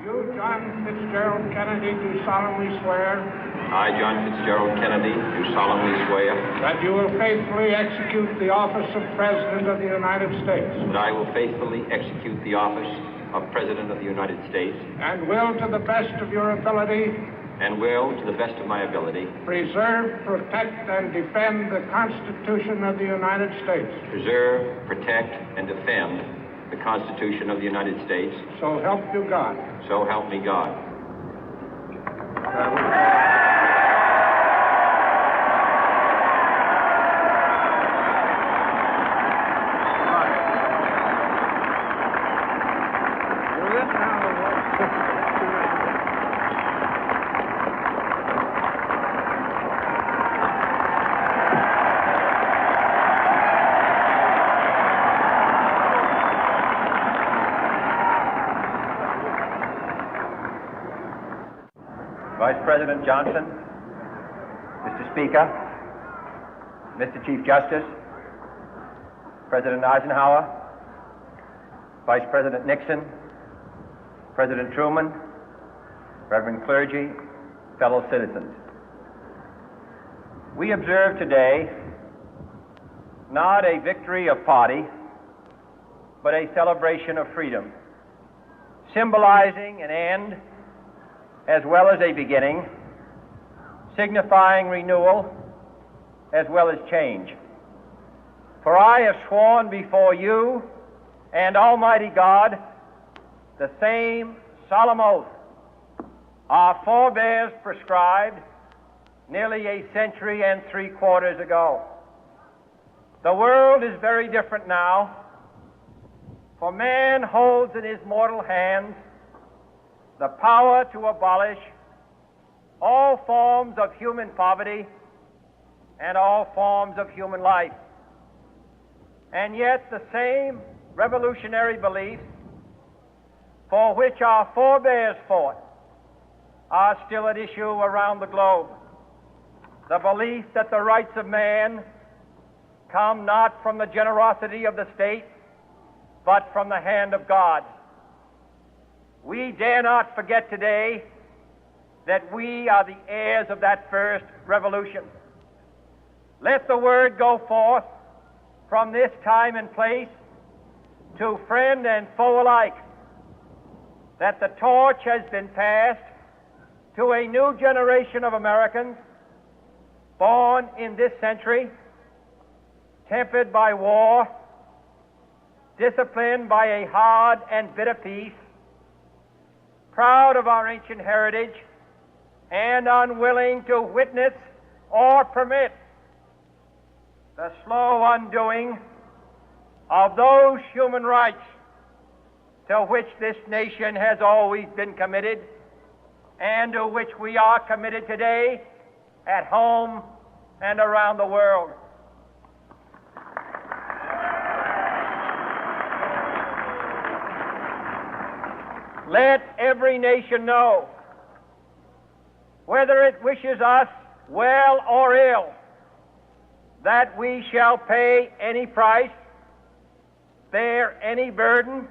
You, John Fitzgerald Kennedy, do solemnly swear. I, John Fitzgerald Kennedy, do solemnly swear. That you will faithfully execute the office of President of the United States. That I will faithfully execute the office of President of the United States. And will, to the best of your ability. And will, to the best of my ability. Preserve, protect, and defend the Constitution of the United States. Preserve, protect, and defend the Constitution of the United States. So help you God. So help me God. Vice President Johnson, Mr. Speaker, Mr. Chief Justice, President Eisenhower, Vice President Nixon, President Truman, Reverend clergy, fellow citizens. We observe today not a victory of party, but a celebration of freedom, symbolizing an end as well as a beginning, signifying renewal as well as change. For I have sworn before you and Almighty God the same solemn oath our forebears prescribed nearly a century and 3/4 ago. The world is very different now, for man holds in his mortal hands the power to abolish all forms of human poverty and all forms of human life. And yet the same revolutionary beliefs for which our forebears fought are still at issue around the globe. The belief that the rights of man come not from the generosity of the state, but from the hand of God. We dare not forget today that we are the heirs of that first revolution. Let the word go forth from this time and place to friend and foe alike that the torch has been passed to a new generation of Americans born in this century, tempered by war, disciplined by a hard and bitter peace, proud of our ancient heritage, and unwilling to witness or permit the slow undoing of those human rights to which this nation has always been committed and to which we are committed today at home and around the world. Let every nation know, whether it wishes us well or ill, that we shall pay any price, bear any burden,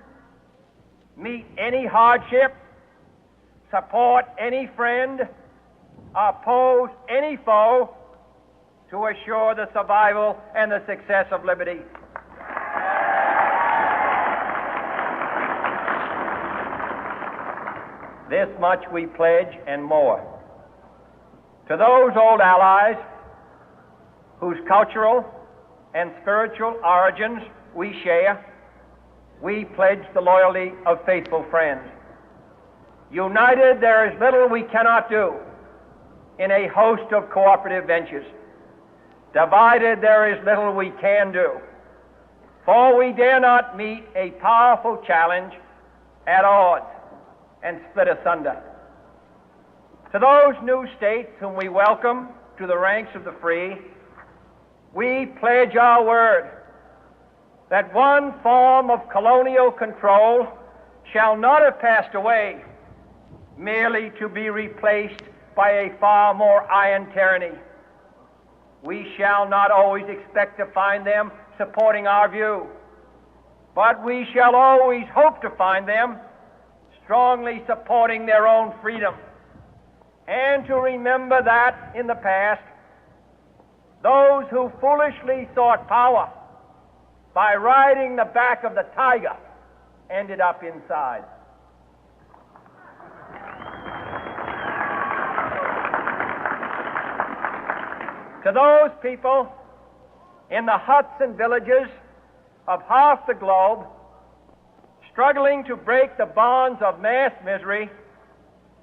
meet any hardship, support any friend, oppose any foe to assure the survival and the success of liberty. This much we pledge and more. To those old allies whose cultural and spiritual origins we share, we pledge the loyalty of faithful friends. United, there is little we cannot do in a host of cooperative ventures. Divided, there is little we can do, for we dare not meet a powerful challenge at odds and split asunder. To those new states whom we welcome to the ranks of the free, we pledge our word that one form of colonial control shall not have passed away merely to be replaced by a far more iron tyranny. We shall not always expect to find them supporting our view, but we shall always hope to find them strongly supporting their own freedom, and to remember that in the past, those who foolishly sought power by riding the back of the tiger ended up inside. To those people in the huts and villages of half the globe struggling to break the bonds of mass misery,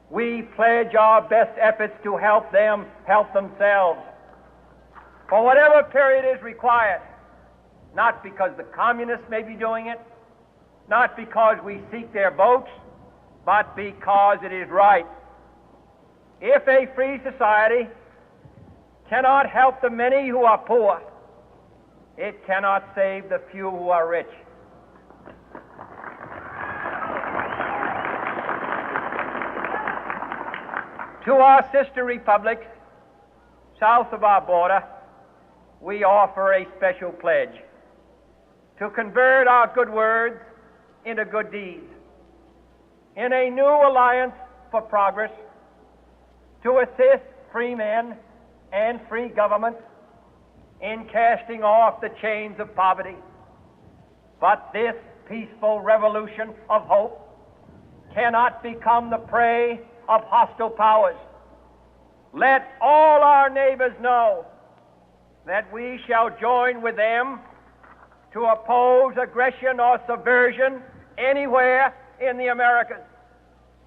we pledge our best efforts to help them help themselves for whatever period is required, not because the communists may be doing it, not because we seek their votes, but because it is right. If a free society cannot help the many who are poor, it cannot save the few who are rich. To our sister republics south of our border, we offer a special pledge to convert our good words into good deeds, in a new alliance for progress, to assist free men and free governments in casting off the chains of poverty. But this peaceful revolution of hope cannot become the prey of hostile powers. Let all our neighbors know that we shall join with them to oppose aggression or subversion anywhere in the Americas.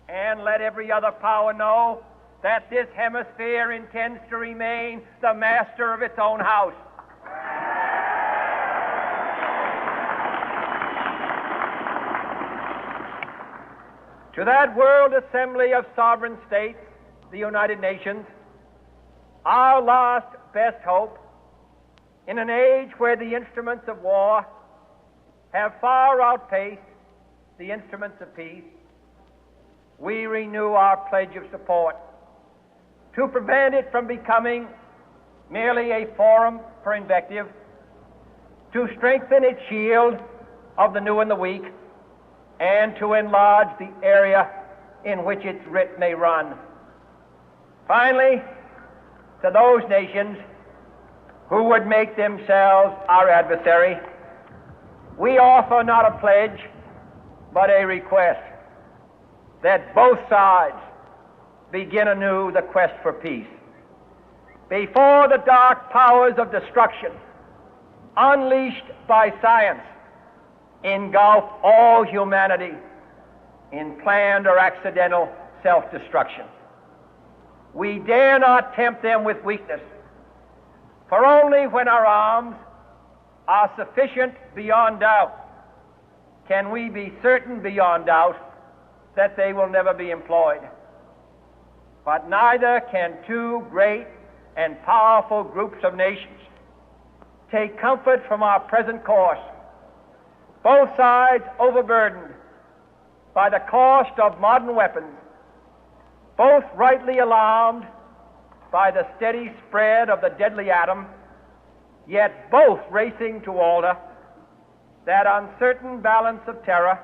And let every other power know that this hemisphere intends to remain the master of its own house. To that world assembly of sovereign states, the United Nations, our last best hope, in an age where the instruments of war have far outpaced the instruments of peace, we renew our pledge of support to prevent it from becoming merely a forum for invective, to strengthen its shield of the new and the weak, and to enlarge the area in which its writ may run. Finally, to those nations who would make themselves our adversary, we offer not a pledge, but a request that both sides begin anew the quest for peace. Before the dark powers of destruction, unleashed by science, engulf all humanity in planned or accidental self-destruction, we dare not tempt them with weakness, for only when our arms are sufficient beyond doubt can we be certain beyond doubt that they will never be employed. But neither can two great and powerful groups of nations take comfort from our present course, both sides overburdened by the cost of modern weapons, both rightly alarmed by the steady spread of the deadly atom, yet both racing to alter that uncertain balance of terror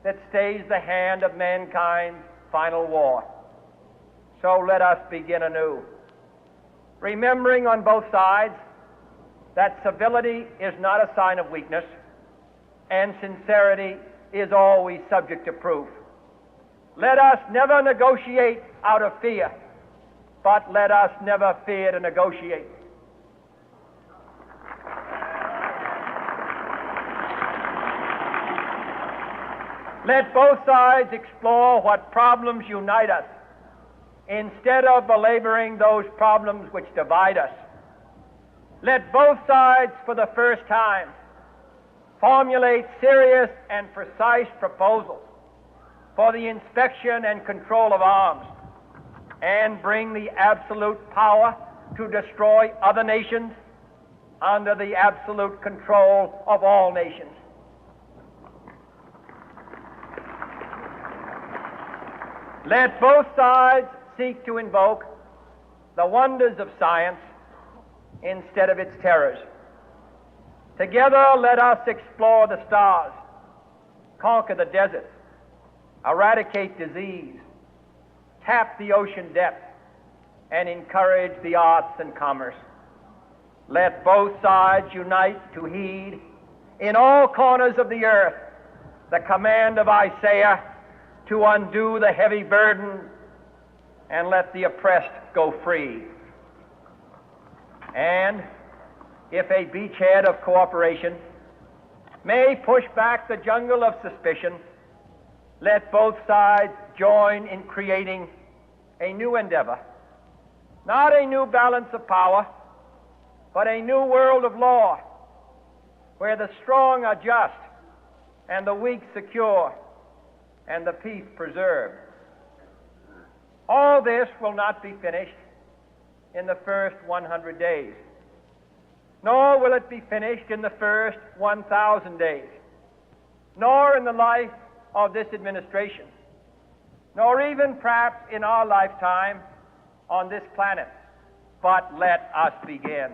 that stays the hand of mankind's final war. So let us begin anew, remembering on both sides that civility is not a sign of weakness, and sincerity is always subject to proof. Let us never negotiate out of fear, but let us never fear to negotiate. Let both sides explore what problems unite us, instead of belaboring those problems which divide us. Let both sides, for the first time, formulate serious and precise proposals for the inspection and control of arms, and bring the absolute power to destroy other nations under the absolute control of all nations. Let both sides seek to invoke the wonders of science instead of its terrors. Together, let us explore the stars, conquer the deserts, eradicate disease, tap the ocean depths, and encourage the arts and commerce. Let both sides unite to heed in all corners of the earth the command of Isaiah to undo the heavy burden and let the oppressed go free. And if a beachhead of cooperation may push back the jungle of suspicion, let both sides join in creating a new endeavor, not a new balance of power, but a new world of law, where the strong are just and the weak secure and the peace preserved. All this will not be finished in the first 100 days, nor will it be finished in the first 1,000 days, nor in the life of this administration, nor even perhaps in our lifetime on this planet. But let us begin.